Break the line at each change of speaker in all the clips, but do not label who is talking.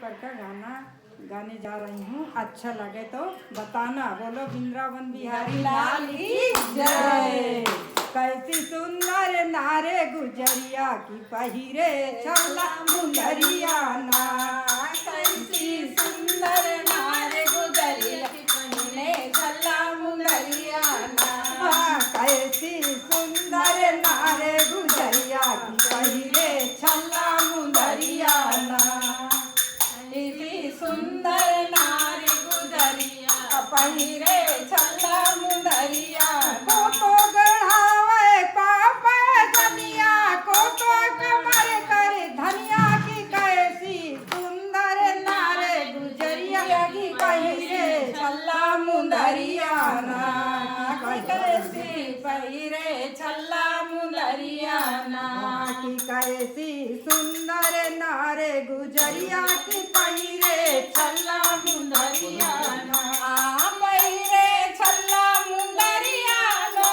पर का गाना गाने जा रही हूँ। अच्छा लगे तो बताना। बोलो वृंदावन बिहारी लाल की जय। कैसी सुंदर नारे गुजरिया की पहिरे छल्ला मुंदरिया ना।
कैसी सुंदर नारे गुजरिया की पहिरे छल्ला मुंदरिया ना।
कैसी सुंदर नारे गुजरिया की पहिरे छल्ला मुंदरिया ना।
इतनी सुंदर नारी गुजरिया पहिरे छल्ला मुंदरिया
को तो गढ़ावे पापा धनिया को तो कमर कर धनिया की कैसी सुंदर नारे गुजरिया की पहिरे छल्ला मुंदरिया ना।
कैसी पहिरे छल्ला मुंदरिया ना।
की कैसी सुंदर नारे गुजरिया की पहिरे
छल्ला मुंदरिया ना। पहिरे छल्ला मुंदरिया ना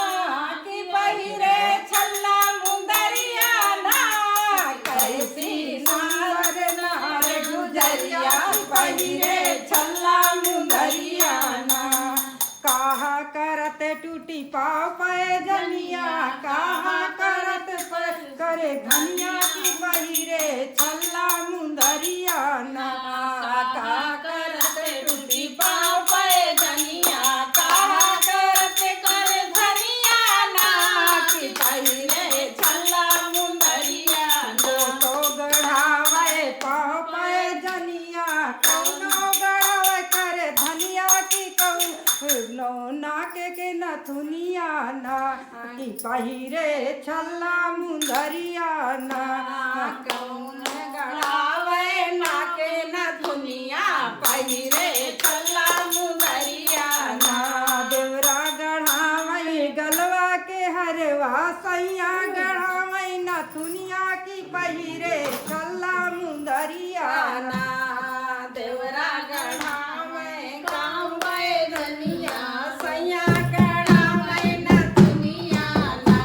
कि पहिरे छल्ला मुंदरिया ना। कैसी सुंदर नारे गुजरिया पहिरे छल्ला मुंदरिया ना।
कहा करत टूटी पाव पे जनिया कहा करत करे धनिया की पहिरे छल्ला मुंदरिया ना।
कहा करते टूटी पाँव पे धनिया कहा करते कर धनिया ना कि पहिरे छल्ला मुंदरिया ना।
तो गढ़ावे पाव पे जनिया कौनो गढ़ावे करे धनिया की कौनो नाक के नथुनिया ना। की पहिरे छल्ला मुंदरिया ना।
कौन गढ़ावे नाके न दुनिया पहिरे छल्ला मुंदरिया ना।
देवरा गढ़ावई गलवा के हरवा सैया गढ़ावई नथुनिया की पहिरे छल्ला मुंदरिया ना।
देवरा गढ़ावे गाँवे धनिया सैया गढ़ावे न दुनिया ना।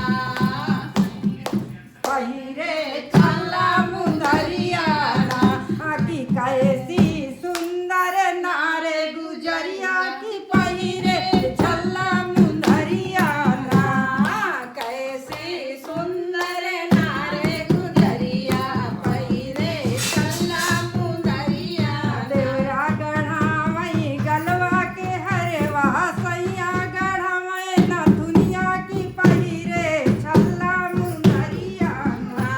पहिरे छल्ला मुंदरिया ना। की कैसी सुंदर नारे गुजरिया की पहिरे छल्ला मुंदरिया ना।
कैसी सुंदर नारे गुजरिया पहिरे छल्ला मुंदरिया
देवरा गढ़ावई गलवा के हरवा सैया गढ़ावई नथुनिया की पहिरे छल्ला मुंदरिया ना।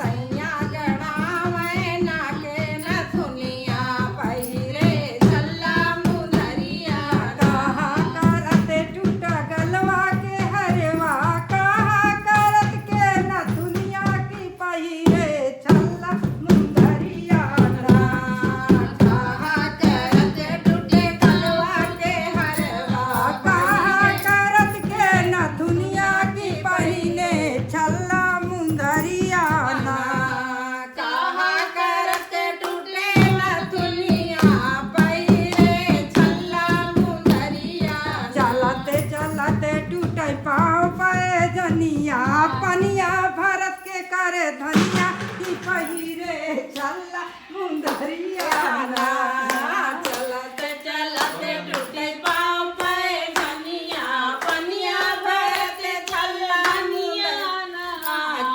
सैया गढ़ावे नाके न दुनिया पहिरे छल्ला मुंदरिया
कहा करत टूटा गलवा के हरवा कहा करत के नथुनिया की पहिरे छल्ला मुंदरिया ना।
कहा करते टूटे गलवा के हरवा
कहा करत के नथुनिया की पहिरे छल्ला मुंदरिया ना।
कहा करते टूटे न दुनिया पहिरे छल्ला मुंदरिया
चलते चलते टूटे पाँव पे जनिया पनिया भरत के करे धनिया की पहिरे छल्ला मुंदरिया ना।
चलते चलते टूटे पाँव पे धनिया पनिया भरते छल्ला मुंदरिया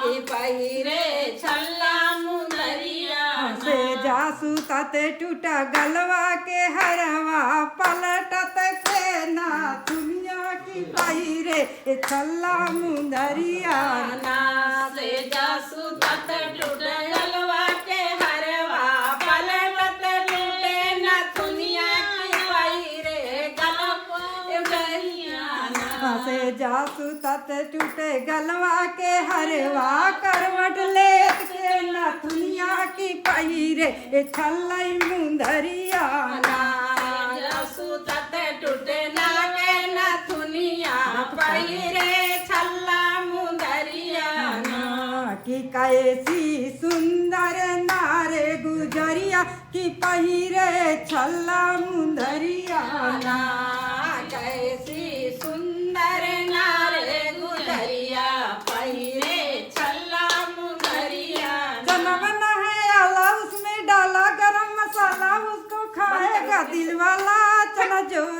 की पहिरे छल्ला मुंदरिया
से जासू तते टूटा गलवा के हरवा पलटत के ना दुनिया की पहिरे छल्ला मुंदरिया ना।
से जासू तत टूटे गलवा के हरवा पलटत टूटे न दुनिया की पहिरे गलवा ना।
से जासू तत टूटे गलवा के हरवा करवट लेत के नथुनिया की पहिरे छल्ला मुंदरिया ना।
जासू तत टूटे नाके न दुनिया पहिरे छल्ला मुंदरिया ना।
की कैसी सुंदर नारे गुजरिया की पहिरे छल्ला मुंदरिया ना।
कैसी सुंदर नारे गुजरिया पहिरे छल्ला मुंदरिया
जनमन है आला उसमें डाला गरम वाला चना जोर